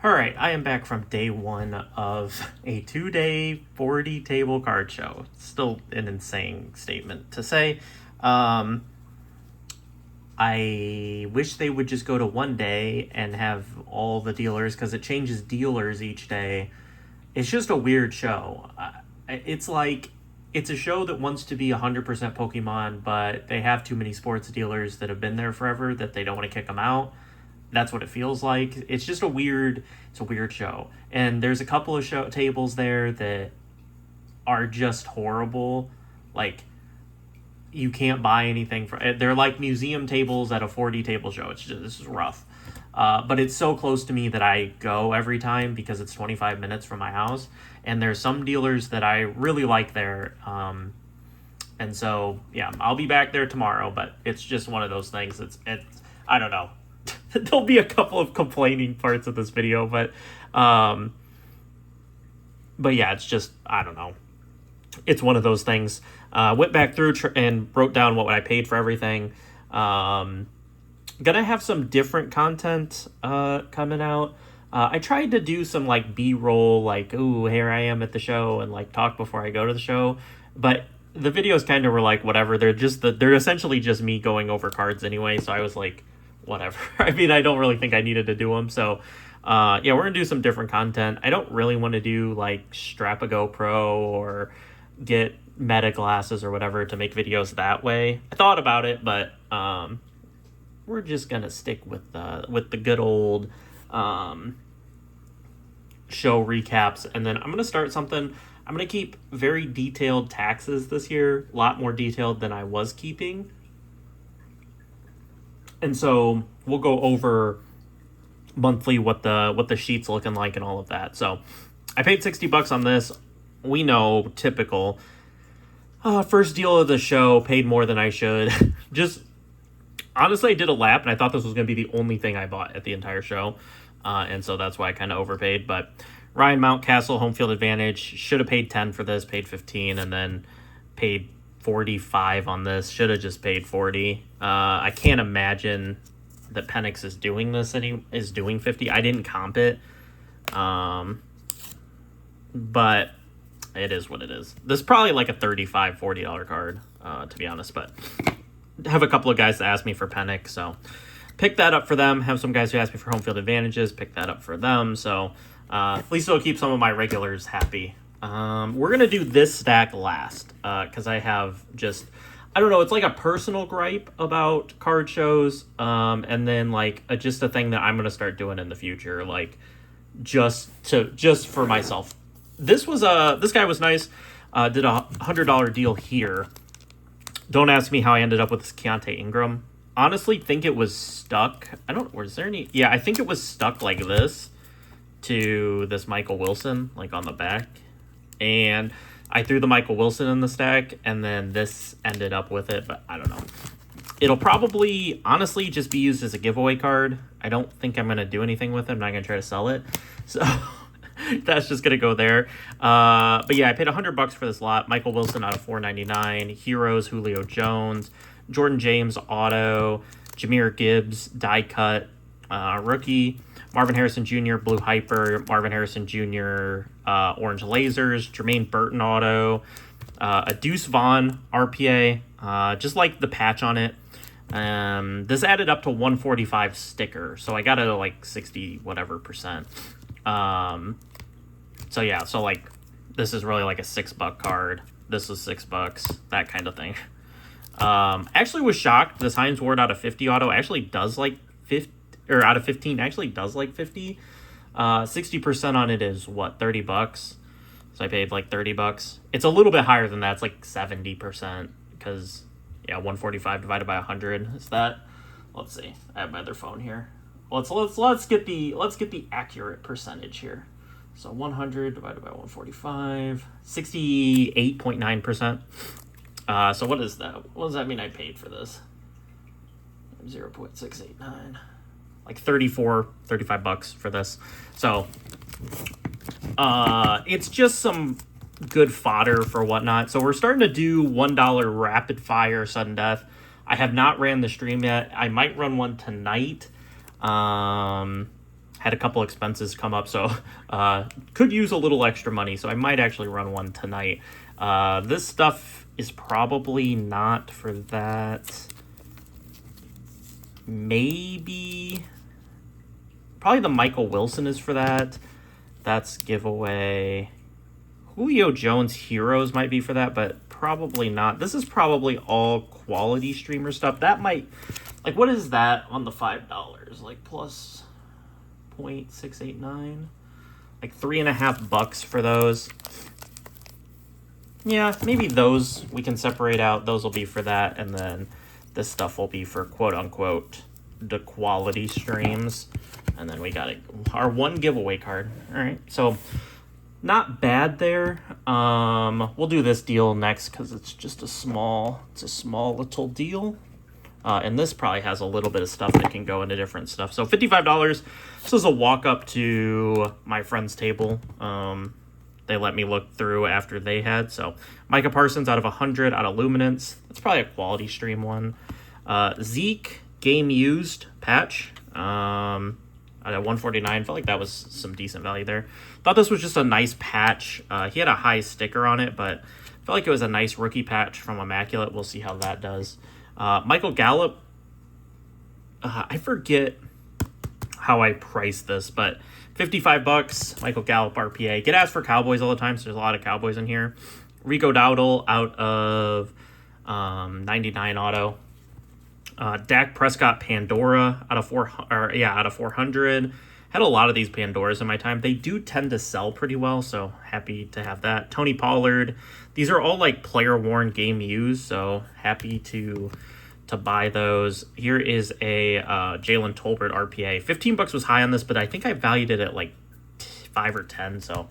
All right, I am back from day one of a 2-day 40 table card show. Still an insane statement to say. I wish they would just go to 1 day and have all the dealers, because it changes dealers each day. It's just a weird show. It's like, it's a show that wants to be 100% Pokemon, but they have too many sports dealers that have been there forever that they don't want to kick them out. That's what it feels like. It's just it's a weird show. And there's a couple of show tables there that are just horrible. Like, you can't buy anything they're like museum tables at a 40 table show. This is rough. But it's so close to me that I go every time because it's 25 minutes from my house. And there's some dealers that I really like there. And so, yeah, I'll be back there tomorrow, but it's just one of those things. It's I don't know. There'll be a couple of complaining parts of this video, but yeah, it's just, I don't know. It's one of those things. Went back through and wrote down what I paid for everything. Gonna have some different content coming out. I tried to do some like B-roll, like, ooh, here I am at the show, and like talk before I go to the show, but the videos kind of were like whatever. They're essentially just me going over cards anyway, so I was like, whatever. I mean, I don't really think I needed to do them. So, yeah, we're going to do some different content. I don't really want to do, like, strap a GoPro or get meta glasses or whatever to make videos that way. I thought about it, but we're just going to stick with the good old show recaps. And then I'm going to start something. I'm going to keep very detailed taxes this year, a lot more detailed than I was keeping. And so we'll go over monthly what the sheet's looking like and all of that. So I paid $60 on this. We know, typical. First deal of the show, paid more than I should. Just, honestly, I did a lap, and I thought this was going to be the only thing I bought at the entire show. And so that's why I kind of overpaid. But Ryan Mountcastle, home field advantage. Should have paid 10 for this, paid 15, and then paid 45 on this. Should have just paid 40. I can't imagine that Penix is doing this, and he is doing 50. I didn't comp it, but it is what it is. This is probably like a $35, $40 card, to be honest, but I have a couple of guys that ask me for Penix, so pick that up for them. Have some guys who ask me for home field advantages, pick that up for them, so at least it'll keep some of my regulars happy. We're going to do this stack last, because I have just, I don't know, it's like a personal gripe about card shows, and then like just a thing that I'm going to start doing in the future, like just for myself. This guy was nice, did a $100 deal here. Don't ask me how I ended up with this Keontae Ingram. Honestly, think it was stuck. Was there any? Yeah, I think it was stuck like this to this Michael Wilson, like on the back. And I threw the Michael Wilson in the stack, and then this ended up with it, but I don't know. It'll probably, honestly, just be used as a giveaway card. I don't think I'm going to do anything with it. I'm not going to try to sell it. So that's just going to go there. But yeah, I paid $100 for this lot. Michael Wilson out of $4.99. Heroes, Julio Jones. Jordan James, auto. Jahmyr Gibbs, die cut. Rookie. Marvin Harrison Jr., Blue Hyper, Marvin Harrison Jr., Orange Lasers, Jermaine Burton auto, a Deuce Vaughn RPA, just like the patch on it. This added up to 145 sticker, so I got it at like 60 whatever percent. So yeah, so like this is really like a $6 card. This is $6, that kind of thing. Actually was shocked. This Hines Ward out of 50 auto actually does like 50. Or out of 15 actually does like 50. 60% on it is what, $30? So I paid like $30. It's a little bit higher than that. It's like 70%, because yeah, 145 divided by 100 is that. Let's see. I have my other phone here. Let's get the accurate percentage here. So 100 divided by 145, 68.9%. So what is that? What does that mean I paid for this? 0.689. Like $35 for this. So it's just some good fodder for whatnot. So we're starting to do $1 rapid fire sudden death. I have not ran the stream yet. I might run one tonight. Had a couple expenses come up, so could use a little extra money. So I might actually run one tonight. This stuff is probably not for that. Maybe, probably the Michael Wilson is for that. That's giveaway. Julio Jones Heroes might be for that, but probably not. This is probably all quality streamer stuff. That might, like, what is that on the $5? Like plus 0.689, like $3.50 for those. Yeah, maybe those we can separate out. Those will be for that, and then this stuff will be for quote unquote the quality streams. And then we got our one giveaway card. All right, so not bad there. We'll do this deal next because it's just a small little deal. And this probably has a little bit of stuff that can go into different stuff. So $55. This is a walk up to my friend's table. They let me look through after they had. So Micah Parsons out of 100 out of Luminance. That's probably a quality stream one. Zeke game used patch. At 149, felt like that was some decent value there. Thought this was just a nice patch. He had a high sticker on it, but felt like it was a nice rookie patch from Immaculate. We'll see how that does. Michael Gallup, I forget how I priced this, but $55. Michael Gallup RPA. Get asked for Cowboys all the time, so there's a lot of Cowboys in here. Rico Dowdle out of 99 auto. Dak Prescott Pandora out of 400. Had a lot of these Pandoras in my time. They do tend to sell pretty well, so happy to have that. Tony Pollard. These are all like player worn game used, so happy to buy those. Here is a Jalen Tolbert RPA. $15 was high on this, but I think I valued it at like 5 or 10, so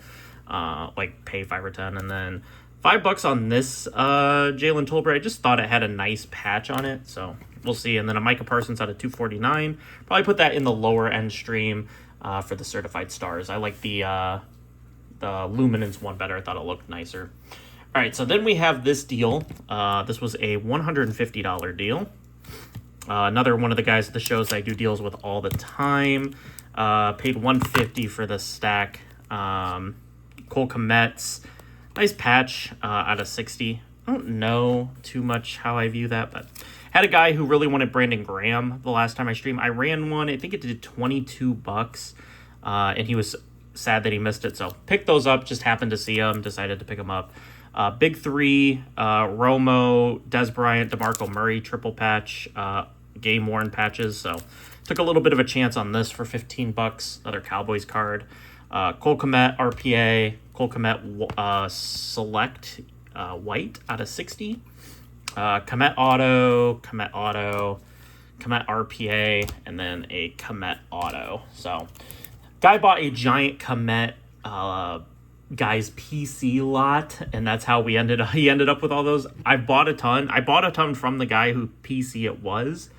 like pay 5 or 10, and then $5 on this Jalen Tolbert. I just thought it had a nice patch on it, so we'll see. And then a Micah Parsons out of 249. Probably put that in the lower end stream for the certified stars. I like the Luminance one better. I thought it looked nicer. All right, so then we have this deal. This was a $150 deal. Another one of the guys at the shows that I do deals with all the time. Paid $150 for this stack. Cole Kmet's nice patch out of 60. I don't know too much how I view that, but had a guy who really wanted Brandon Graham the last time I streamed. I ran one. I think it did $22, and he was sad that he missed it. So picked those up. Just happened to see them. Decided to pick them up. Big three: Romo, Des Bryant, DeMarco Murray triple patch, game worn patches. So took a little bit of a chance on this for $15. Another Cowboys card. Cole Kmet RPA. Cole Kmet select white out of 60. Kmet Auto, Kmet RPA, and then a Kmet Auto. So, guy bought a giant Kmet guy's PC lot, and that's how he ended up with all those. I bought a ton from the guy who PC it was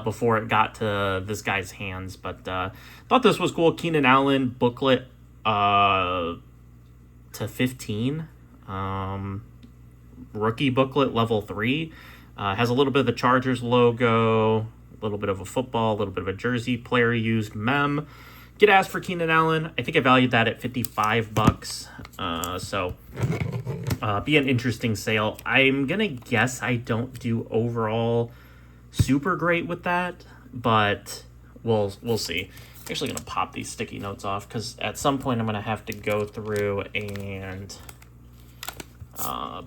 before it got to this guy's hands. But thought this was cool. Keenan Allen booklet to 15. Rookie booklet level 3 has a little bit of the Chargers logo, a little bit of a football, a little bit of a jersey, player used mem. Get asked for Keenan Allen. I think I valued that at $55. So be an interesting sale. I'm gonna guess I don't do overall super great with that, but we'll see. I'm actually gonna pop these sticky notes off because at some point I'm gonna have to go through and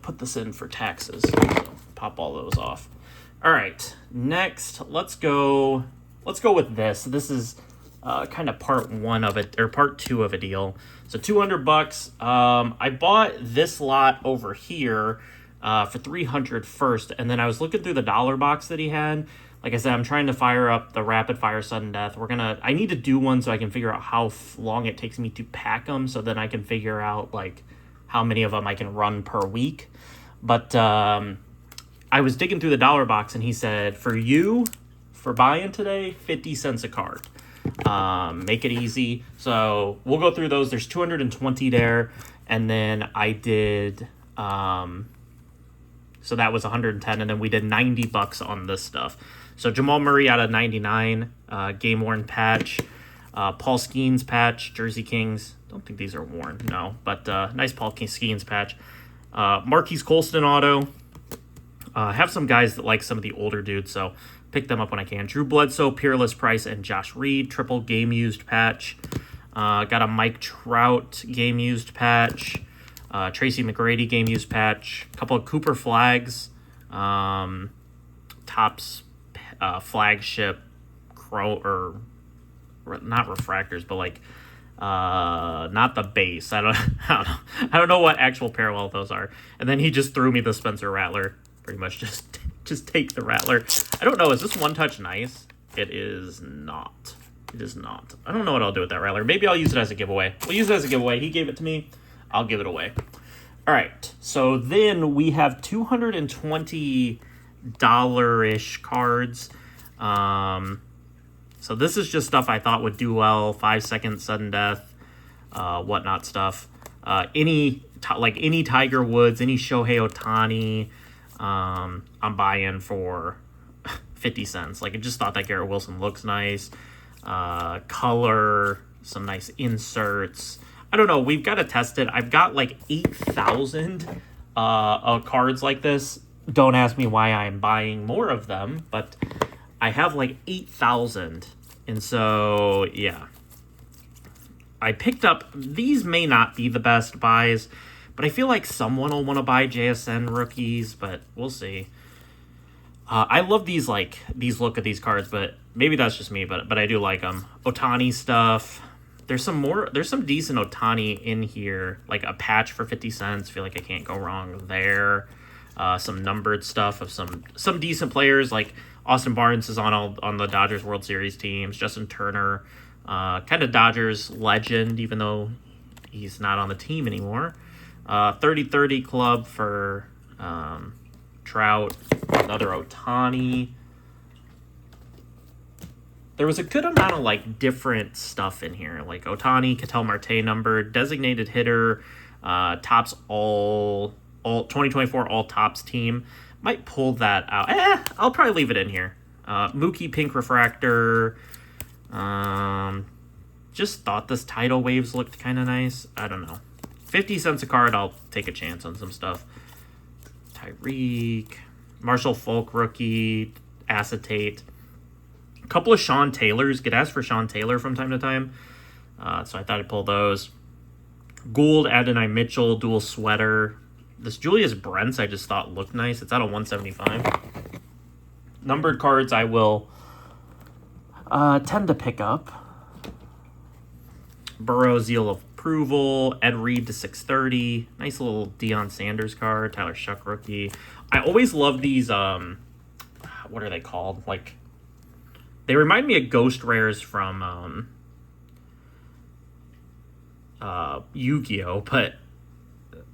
put this in for taxes. So pop all those off. All right, next let's go with this. This is kind of part 1 of it, or part 2 of a deal. So $200. I bought this lot over here for $300 first, and then I was looking through the dollar box that he had. Like I said, I'm trying to fire up the rapid fire sudden death. I need to do one so I can figure out how long it takes me to pack them, so then I can figure out like how many of them I can run per week. But I was digging through the dollar box, and he said, for buying today, 50 cents a card. Make it easy. So we'll go through those. There's 220 there. And then I did, so that was 110. And then we did $90 on this stuff. So Jamal Murray out of 99, game worn patch. Paul Skeens patch, Jersey Kings. Don't think these are worn, no. But nice Paul Skeens patch. Marquise Colston auto. Have some guys that like some of the older dudes, so pick them up when I can. Drew Bledsoe, Peerless Price, and Josh Reed. Triple game used patch. Got a Mike Trout game used patch. Tracy McGrady game used patch. A couple of Cooper Flags. Topps flagship or not refractors, but like not the base. I don't know what actual parallel those are. And then he just threw me the Spencer Rattler. Pretty much just take the Rattler. I don't know. Is this one touch nice? It is not. It is not. I don't know what I'll do with that Rattler. Maybe I'll use it as a giveaway. We'll use it as a giveaway. He gave it to me. I'll give it away. All right. So then we have $220-ish cards. So this is just stuff I thought would do well. 5-second sudden death, whatnot stuff. Any Tiger Woods, any Shohei Ohtani, I'm buying for 50 cents. Like, I just thought that Garrett Wilson looks nice. Color, some nice inserts. I don't know. We've got to test it. I've got like 8,000 cards like this. Don't ask me why I'm buying more of them, but I have like 8,000. And so, yeah. I picked up, these may not be the best buys, but I feel like someone will want to buy JSN rookies, but we'll see. I love these look at these cards, but maybe that's just me, but I do like them. Ohtani stuff. There's some decent Ohtani in here, like a patch for 50 cents. Feel like I can't go wrong there. Some numbered stuff of some decent players, like Austin Barnes is on the Dodgers World Series teams. Justin Turner, kind of Dodgers legend, even though he's not on the team anymore. 30-30 club for Trout. Another Ohtani. There was a good amount of like different stuff in here, like Ohtani, Ketel Marte numbered, designated hitter, Topps all 2024 all Topps team. Might pull that out. I'll probably leave it in here. Mookie pink refractor. Just thought this Tidal Waves looked kind of nice. I don't know. 50 cents a card. I'll take a chance on some stuff. Tyreek, Marshall Falk rookie, acetate. A couple of Sean Taylors. Get asked for Sean Taylor from time to time. So I thought I'd pull those. Gould, Adonai Mitchell, dual sweater. This Julius Brents I just thought looked nice. It's out of 175. Numbered cards I will tend to pick up. Burrow, Zeal of Approval. Ed Reed to 630. Nice little Deion Sanders card. Tyler Shuck rookie. I always love these, what are they called? Like, they remind me of Ghost Rares from Yu-Gi-Oh! But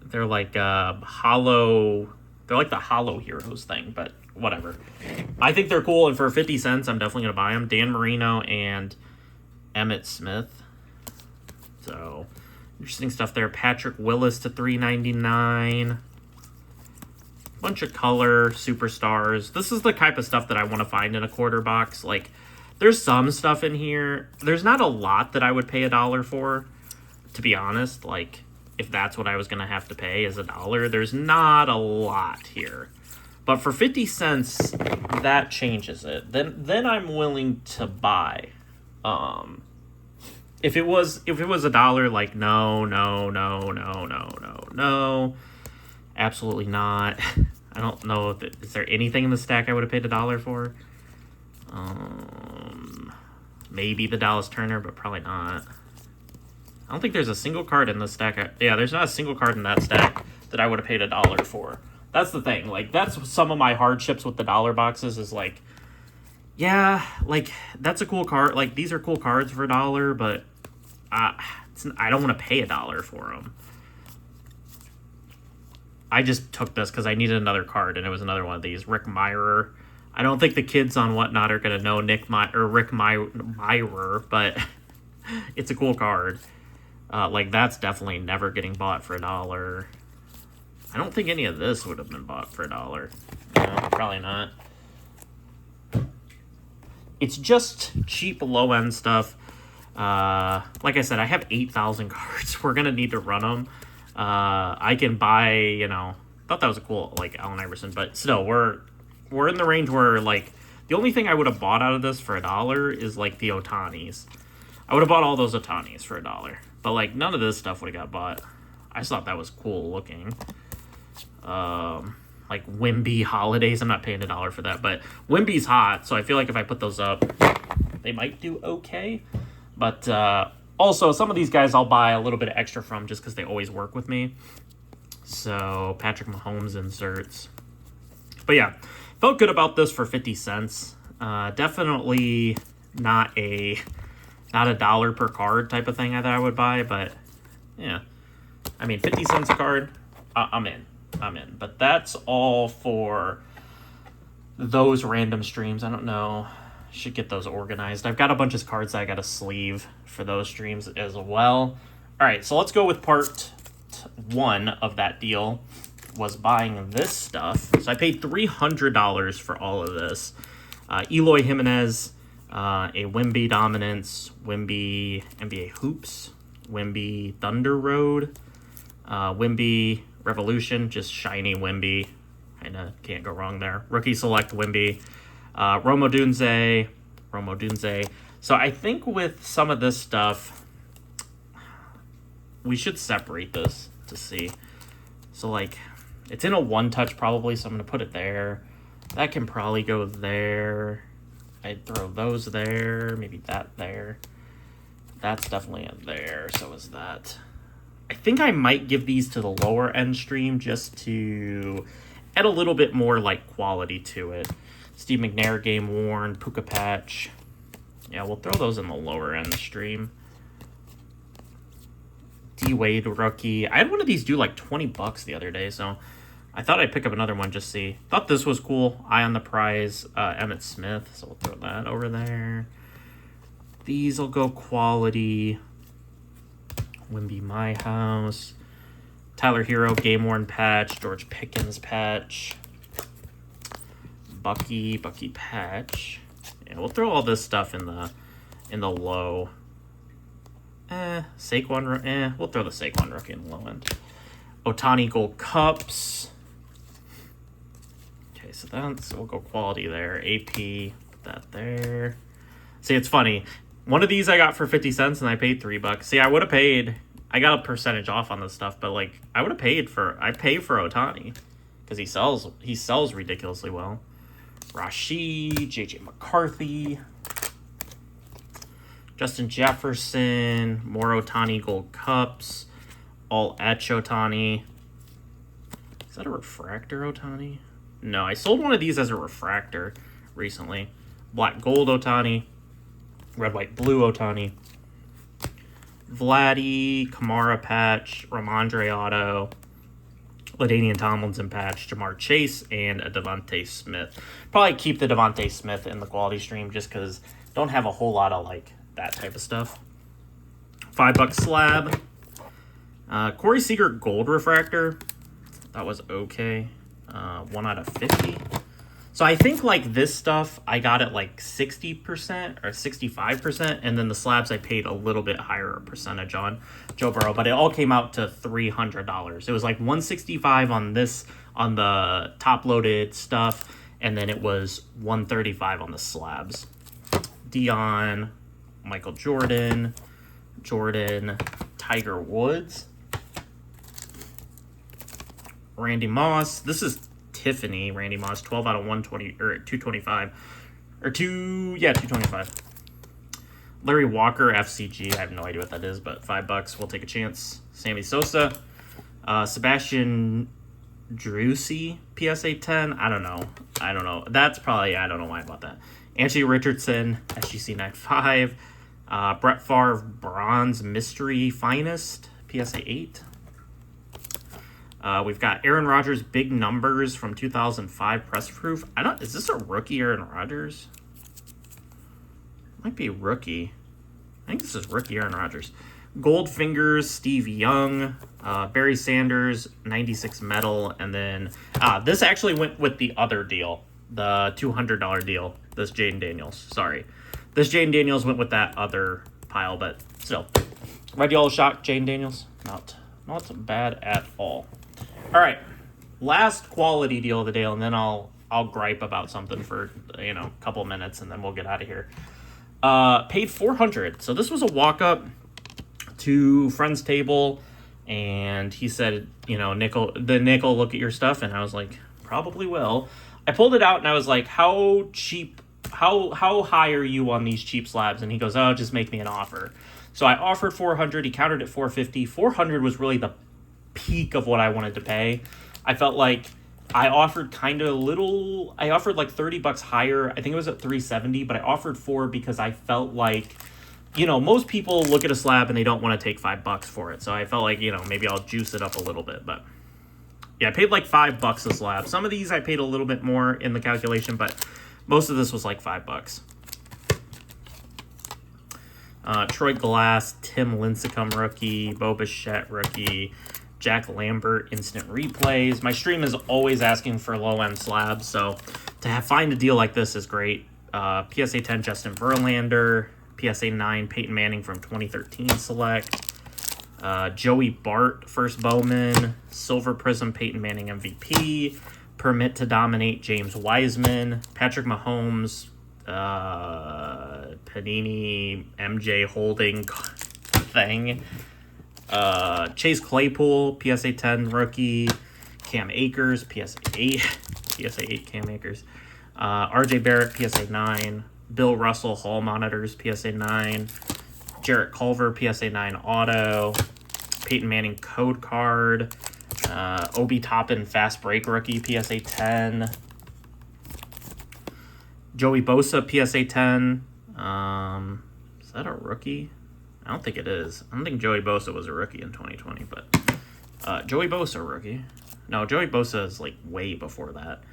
they're like hollow. They're like the Hollow Heroes thing, but whatever. I think they're cool, and for 50 cents, I'm definitely gonna buy them. Dan Marino and Emmitt Smith. So interesting stuff there. Patrick Willis to $3.99. Bunch of color superstars. This is the type of stuff that I want to find in a quarter box. Like, there's some stuff in here. There's not a lot that I would pay $1 for, to be honest. Like, if that's what I was gonna have to pay is $1, there's not a lot here. But for 50 cents, that changes it. Then I'm willing to buy. If it was $1, like no, absolutely not. I don't know is there anything in the stack I would have paid $1 for. Maybe the Dallas Turner, but probably not. I don't think there's a single card in this stack. There's not a single card in that stack that I would have paid $1 for. That's the thing. Like, that's some of my hardships with the dollar boxes is like, yeah, like, that's a cool card. Like, these are cool cards for $1, but I don't want to pay $1 for them. I just took this because I needed another card, and it was another one of these. Rick Mirer. I don't think the kids on Whatnot are going to know Rick Mirer, but it's a cool card. Like, that's definitely never getting bought for $1. I don't think any of this would have been bought for $1. No, probably not. It's just cheap low-end stuff. Like I said, I have 8,000 cards. We're going to need to run them. I can buy, you know, thought that was a cool, like, Allen Iverson, but still, we're in the range where, like, the only thing I would have bought out of this for $1 is, like, the Otanis. I would have bought all those Otanis for $1. But, like, none of this stuff would have got bought. I just thought that was cool looking. Like, Wemby Holidays. I'm not paying $1 for that. But Wemby's hot, so I feel like if I put those up, they might do okay. But, also, some of these guys I'll buy a little bit extra from just because they always work with me. So, Patrick Mahomes inserts. But, yeah. Felt good about this for 50 cents. Definitely not a $1 per card type of thing that I would buy, but yeah. I mean, 50 cents a card, I'm in. But that's all for those random streams. I don't know. Should get those organized. I've got a bunch of cards that I got to sleeve for those streams as well. All right, so let's go with part 1 of that deal. Was buying this stuff. So I paid $300 for all of this. Eloy Jimenez, a Wemby Dominance, Wemby NBA Hoops, Wemby Thunder Road, Wemby Revolution, just shiny Wemby. Kinda can't go wrong there. Rookie Select Wemby, Rome Odunze. So I think with some of this stuff, we should separate this to see. So like, it's in a one-touch probably, so I'm going to put it there. That can probably go there. I'd throw those there. Maybe that there. That's definitely in there. So is that. I think I might give these to the lower end stream just to add a little bit more, like, quality to it. Steve McNair, Game Worn, Puka Patch. Yeah, we'll throw those in the lower end stream. D-Wade rookie. I had one of these do like $20 the other day, so I thought I'd pick up another one, just see. Thought this was cool. Eye on the prize, Emmitt Smith, so we'll throw that over there. These will go quality. Wemby My House. Tyler Hero, Game Worn patch. George Pickens patch. Bucky patch. Yeah, we'll throw all this stuff in the low. Saquon, we'll throw the Saquon rookie in the low end. Ohtani Gold Cups. Okay, so we'll go quality there. AP, put that there. See, it's funny. One of these I got for 50 cents and I paid $3. See, I would have paid, I got a percentage off on this stuff, but like, I would have paid for Ohtani because he sells ridiculously well. Rashid, JJ McCarthy. Justin Jefferson, more Ohtani Gold Cups, all etch Ohtani. Is that a refractor Ohtani? No, I sold one of these as a refractor recently. Black Gold Ohtani, Red, White, Blue Ohtani, Vladdy, Kamara patch, Ramondre Auto, LaDainian Tomlinson patch, Jamar Chase, and a Devontae Smith. Probably keep the Devontae Smith in the quality stream just because don't have a whole lot of like that type of stuff. $5 slab. Corey Seager Gold Refractor. That was okay. 1 out of 50. So I think like this stuff, I got it like 60% or 65%. And then the slabs I paid a little bit higher percentage on Joe Burrow. But it all came out to $300. It was like $165 on this, on the top loaded stuff. And then it was $135 on the slabs. Dion, Michael Jordan, Tiger Woods, Randy Moss. This is Tiffany Randy Moss, 12 out of 120 or 225 or 225. Larry Walker FCG. I have no idea what that is, but $5. We'll take a chance. Sammy Sosa, Sebastian Drucci, PSA 10. I don't know. That's probably, I don't know why I bought that. Anthony Richardson, SGC 95. Brett Favre Bronze Mystery Finest, PSA 8. We've got Aaron Rodgers Big Numbers from 2005 Press Proof. Is this a rookie Aaron Rodgers? Might be rookie. I think this is rookie Aaron Rodgers. Goldfingers, Steve Young, Barry Sanders, 96 metal, and then this actually went with the other deal, the $200 deal. This Jaden Daniels. Sorry. This Jaden Daniels went with that other pile, but still. Red Yellow Shock, Jane Daniels. Not bad at all. All right. Last quality deal of the day, and then I'll gripe about something for, a couple minutes, and then we'll get out of here. Paid $400. So this was a walk-up to friend's table, and he said, nickel, look at your stuff, and I was like, probably will. I pulled it out, and I was like, how high are you on these cheap slabs? And he goes, oh, just make me an offer. So I offered $400. He countered at $450. $400 was really the peak of what I wanted to pay. I felt like I offered kind of a little. I offered like $30 higher. I think it was at $370, but I offered $4 because I felt like, most people look at a slab and they don't want to take $5 for it. So I felt like, maybe I'll juice it up a little bit. But yeah, I paid like $5 a slab. Some of these I paid a little bit more in the calculation, but most of this was like $5. Troy Glass, Tim Lincecum rookie, Bo Bichette rookie, Jack Lambert instant replays. My stream is always asking for low-end slabs, so to find a deal like this is great. PSA 10 Justin Verlander, PSA 9 Peyton Manning from 2013 select, Joey Bart first Bowman, Silver Prism Peyton Manning MVP, Permit to Dominate James Wiseman, Patrick Mahomes, Panini MJ holding thing, Chase Claypool PSA 10 rookie, Cam Akers PSA 8 Cam Akers, RJ Barrett PSA 9, Bill Russell Hall Monitors PSA 9, Jarrett Culver PSA 9 auto, Peyton Manning code card, Obi Toppin fast break rookie PSA 10, Joey Bosa PSA 10. Is that a rookie? I don't think it is. I don't think Joey Bosa was a rookie in 2020, but Joey Bosa rookie. No, Joey Bosa is like way before that.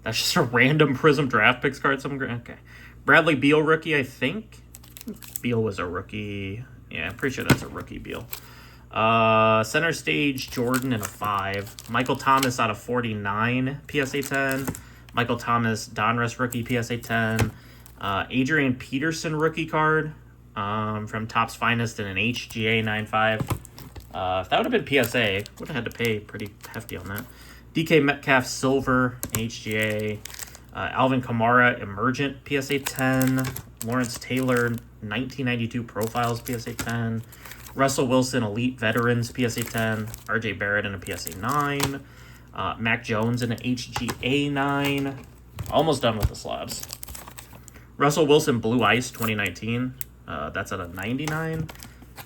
That's just a random Prism draft picks card. Okay. Bradley Beal rookie, I think. Beal was a rookie. Yeah, I'm pretty sure that's a rookie Beal. Center stage Jordan in a 5. Michael Thomas out of 49 PSA 10. Michael Thomas Donruss rookie PSA 10. Adrian Peterson rookie card from Topps Finest in an HGA 9.5. If that would have been PSA, would have had to pay pretty hefty on that. DK Metcalf silver HGA. Alvin Kamara Emergent PSA 10. Lawrence Taylor 1992 Profiles PSA 10. Russell Wilson Elite Veterans PSA 10. RJ Barrett in a PSA 9. Mac Jones in an HGA 9. Almost done with the slabs. Russell Wilson Blue Ice 2019. That's at a 99.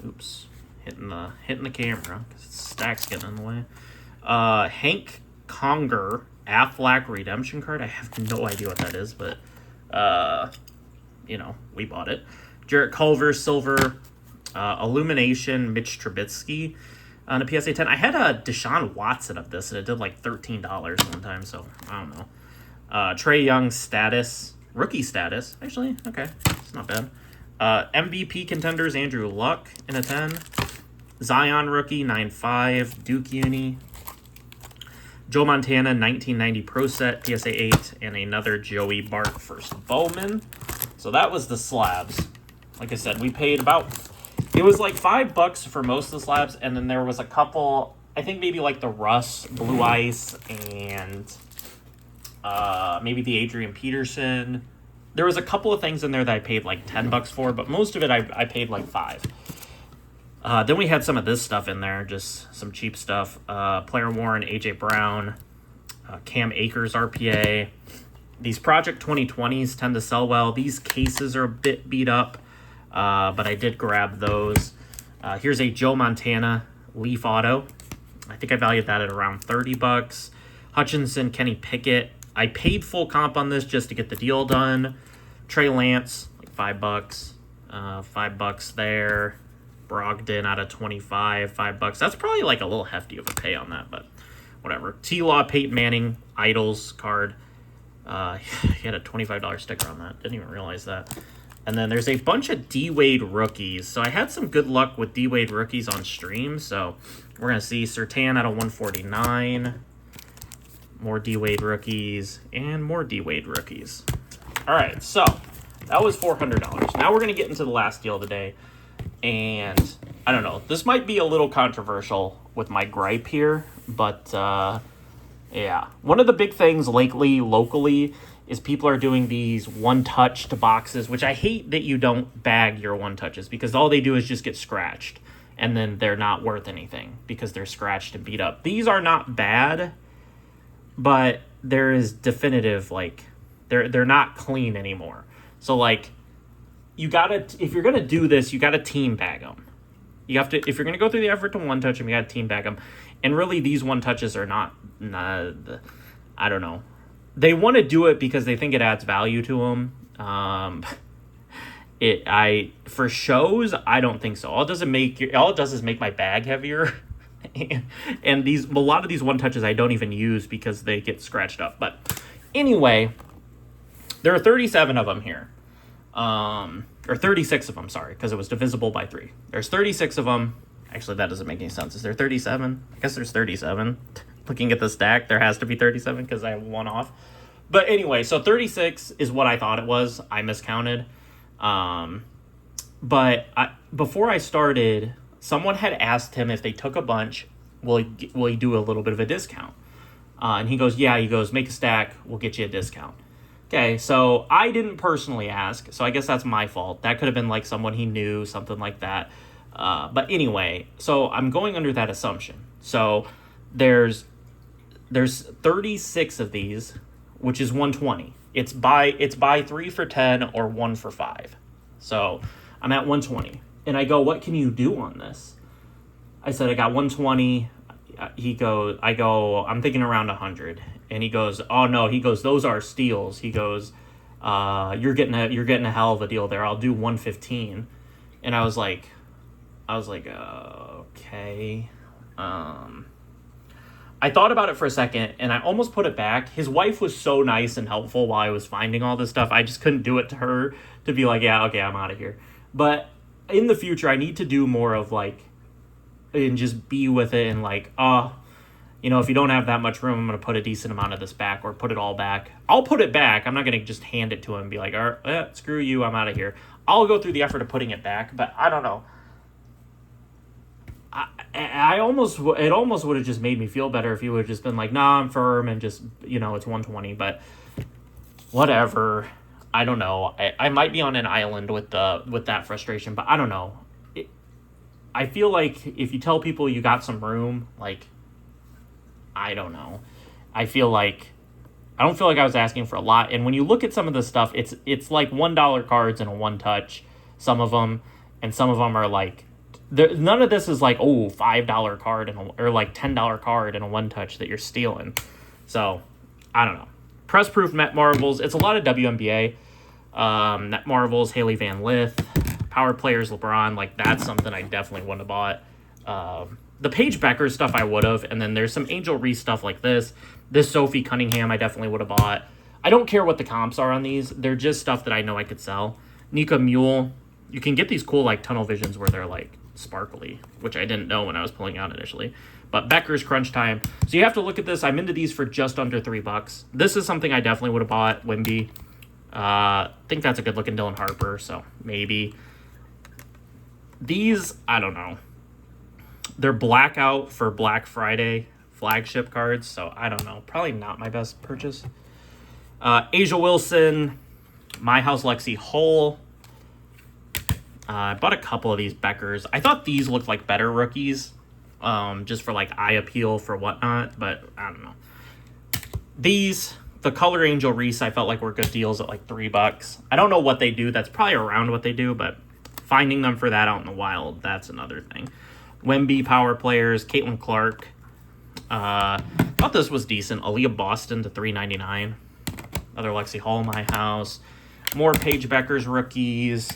Oops. Hitting the camera because stack's getting in the way. Hank Conger Aflac Redemption card. I have no idea what that is, but we bought it. Jarrett Culver Silver Illumination Mitch Trubisky on a PSA 10. I had a Deshaun Watson of this, and it did like $13 one time, so I don't know. Trey Young status, rookie status. Actually, okay, it's not bad. MVP contenders, Andrew Luck in a 10. Zion rookie, 9.5. Duke Uni. Joe Montana, 1990 Pro Set, PSA 8. And another Joey Bart first Bowman. So that was the slabs. Like I said, we paid about... It was like $5 for most of the slabs, and then there was a couple... I think maybe like the Russ, Blue Ice, and maybe the Adrian Peterson. There was a couple of things in there that I paid like $10 for, but most of it I paid like $5. Then we had some of this stuff in there, just some cheap stuff. Player Warren, AJ Brown, Cam Akers RPA. These Project 2020s tend to sell well. These cases are a bit beat up, but I did grab those. Here's a Joe Montana Leaf Auto. I think I valued that at around $30. Hutchinson, Kenny Pickett. I paid full comp on this just to get the deal done. Trey Lance, like $5. $5 there. Brogdon out of 25, $5. That's probably like a little hefty of a pay on that, but whatever. T-Law, Peyton Manning, Idols card. He had a $25 sticker on that. Didn't even realize that. And then there's a bunch of D-Wade rookies. So I had some good luck with D-Wade rookies on stream. So we're going to see Surtain out of 149. More D-Wade rookies. And more D-Wade rookies. All right, so that was $400. Now we're going to get into the last deal of the day. And I don't know. This might be a little controversial with my gripe here, but yeah. One of the big things lately, locally, is people are doing these one-touched boxes, which I hate that you don't bag your one-touches because all they do is just get scratched. And then they're not worth anything because they're scratched and beat up. These are not bad, but there is definitive, like, they're not clean anymore. So, like, you gotta, if you're gonna do this, you gotta team bag them. You have to, if you're gonna go through the effort to one touch them, you gotta team bag them. And really, these one touches are not, I don't know. They want to do it because they think it adds value to them. For shows, I don't think so. All it does is make my bag heavier. And a lot of these one touches I don't even use because they get scratched up. But anyway, there are 37 of them here. Or 36 of them, sorry, because it was divisible by 3. There's 36 of them. Actually, that doesn't make any sense. Is there 37? I guess there's 37. Looking at the stack, there has to be 37 because I have one off. But anyway, so 36 is what I thought it was. I miscounted. But before I started, someone had asked him if they took a bunch, will he do a little bit of a discount? And he goes, yeah, make a stack, we'll get you a discount. Okay, so I didn't personally ask, so I guess that's my fault. That could have been like someone he knew, something like that. But anyway, so I'm going under that assumption. So there's 36 of these, which is 120. It's buy 3 for 10 or 1 for 5. So I'm at 120. And I go, what can you do on this? I said, I got 120. I go, I'm thinking around 100. And he goes, oh no, those are steals. He goes, you're getting a hell of a deal there. I'll do 115. And I was like, okay. I thought about it for a second, and I almost put it back. His wife was so nice and helpful while I was finding all this stuff. I just couldn't do it to her to be like, yeah, okay, I'm out of here. But in the future, I need to do more of like, and just be with it and like, if you don't have that much room, I'm going to put a decent amount of this back or put it all back. I'll put it back. I'm not going to just hand it to him and be like, all right, screw you, I'm out of here. I'll go through the effort of putting it back, but I don't know. It almost would have just made me feel better if you would have just been like, nah, I'm firm and just, it's 120, but whatever. I don't know. I might be on an island with that frustration, but I don't know. I feel like if you tell people you got some room, like, I don't know. I don't feel like I was asking for a lot. And when you look at some of the stuff, it's like $1 cards and a one touch, some of them, and some of them are like, none of this is like, $5 card or like $10 card and a one touch that you're stealing. So I don't know. Press proof Net Marvels. It's a lot of WNBA. Net Marvels, Haley Van Lith, Power Players, LeBron. Like, that's something I definitely wouldn't have bought. The Paige Becker stuff I would have, and then there's some Angel Reese stuff like this. This Sophie Cunningham I definitely would have bought. I don't care what the comps are on these. They're just stuff that I know I could sell. Nika Mule. You can get these cool like tunnel visions where they're like sparkly, which I didn't know when I was pulling out initially. But Becker's Crunch Time. So you have to look at this. I'm into these for just under $3. This is something I definitely would have bought. Wimby. I think that's a good looking Dylan Harper, so maybe. These, I don't know. They're blackout for Black Friday flagship cards, so I don't know. Probably not my best purchase. Asia Wilson, My House Lexi Hull. I bought a couple of these Beckers. I thought these looked like better rookies, just for like eye appeal for whatnot, but I don't know. These, the Color Angel Reese, I felt like were good deals at like $3. I don't know what they do. That's probably around what they do, but finding them for that out in the wild, that's another thing. Wemby Power Players, Caitlin Clark. Thought this was decent. Aaliyah Boston to $3.99. Another Lexi Hall, My House. More Paige Becker's rookies.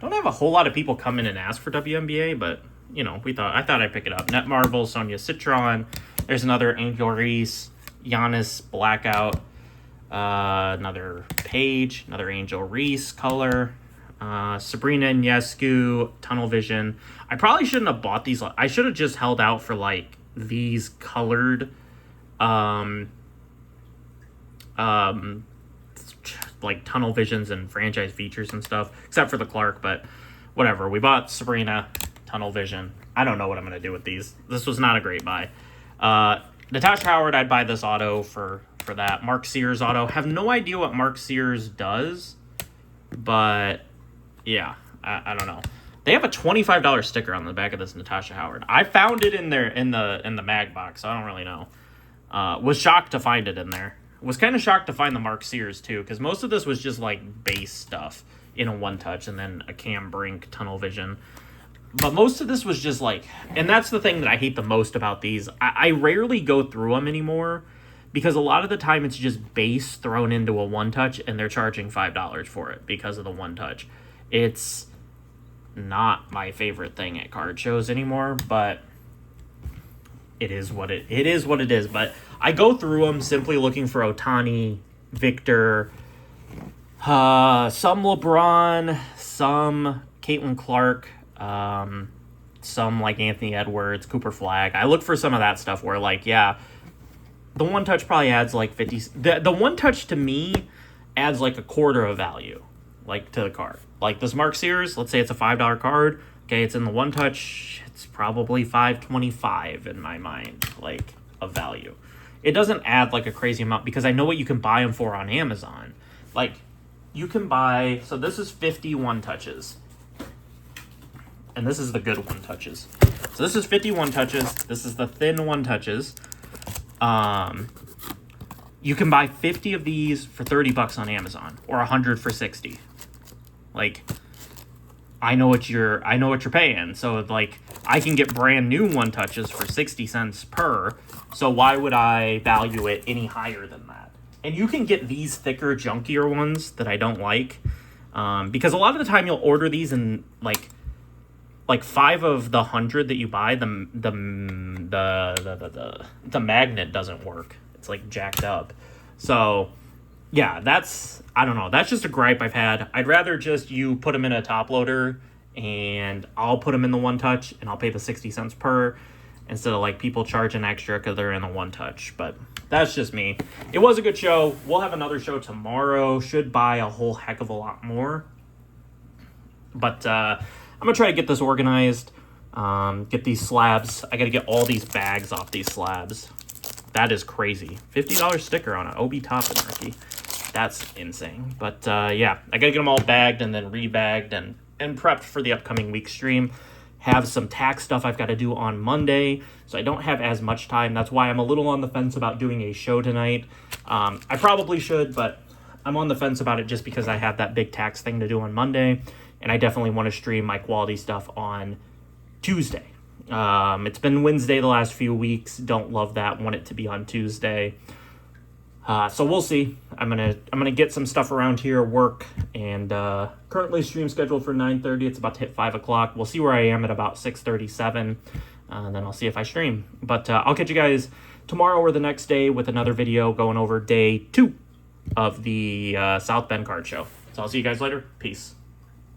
Don't have a whole lot of people come in and ask for WNBA, but I thought I'd pick it up. Net Marvel, Sonia Citron. There's another Angel Reese, Giannis Blackout. Another Paige, another Angel Reese color. Sabrina Ionescu, Tunnel Vision. I probably shouldn't have bought these. I should have just held out for like these colored like Tunnel Visions and franchise features and stuff, except for the Clark, but whatever. We bought Sabrina, Tunnel Vision. I don't know what I'm going to do with these. This was not a great buy. Natasha Howard, I'd buy this auto for that. Mark Sears auto. Have no idea what Mark Sears does, but yeah, I don't know. They have a $25 sticker on the back of this Natasha Howard. I found it in there in the mag box, so I don't really know. Was shocked to find it in there. Was kind of shocked to find the Mark Sears too, because most of this was just like base stuff in a one touch, and then a Cam Brink Tunnel Vision. But most of this was just like, and that's the thing that I hate the most about these. I rarely go through them anymore, because a lot of the time it's just base thrown into a one touch, and they're charging $5 for it because of the one touch. It's not my favorite thing at card shows anymore, but it is what it is. But I go through them simply looking for Ohtani, Victor, some LeBron, some Caitlin Clark, some like Anthony Edwards, Cooper Flagg. I look for some of that stuff where, like, yeah, the one touch probably adds like 50. The one touch to me adds like a quarter of value, like, to the card. Like this Mark Sears, let's say it's a $5 card. Okay, it's in the one touch. It's probably $5.25 in my mind, like, of value. It doesn't add like a crazy amount because I know what you can buy them for on Amazon. Like, you can buy, so this is 50 one touches. And this is the good one touches. So this is 50 one touches. This is the thin one touches. You can buy 50 of these for $30 on Amazon, or 100 for 60. Like, I know what you're paying. So like, I can get brand new one touches for 60 cents per. So why would I value it any higher than that? And you can get these thicker, junkier ones that I don't like, because a lot of the time you'll order these and like 5 of the 100 that you buy, the magnet doesn't work. It's like jacked up. So yeah, I don't know. That's just a gripe I've had. I'd rather just you put them in a top loader and I'll put them in the one touch and I'll pay the 60 cents per, instead of like people charging extra because they're in the one touch. But that's just me. It was a good show. We'll have another show tomorrow. Should buy a whole heck of a lot more. But I'm going to try to get this organized. Get these slabs. I got to get all these bags off these slabs. That is crazy. $50 sticker on an Obi Toppin rookie. That's insane. But yeah, I got to get them all bagged and then rebagged and prepped for the upcoming week stream. Have some tax stuff I've got to do on Monday, so I don't have as much time. That's why I'm a little on the fence about doing a show tonight. I probably should, but I'm on the fence about it just because I have that big tax thing to do on Monday, and I definitely want to stream my quality stuff on Tuesday. It's been Wednesday the last few weeks. Don't love that. Want it to be on Tuesday. So we'll see. I'm gonna get some stuff around here, work, and currently stream scheduled for 9:30. It's about to hit 5 o'clock. We'll see where I am at about 6:37, and then I'll see if I stream. But I'll catch you guys tomorrow or the next day with another video going over day 2 of the South Bend Card Show. So I'll see you guys later. Peace.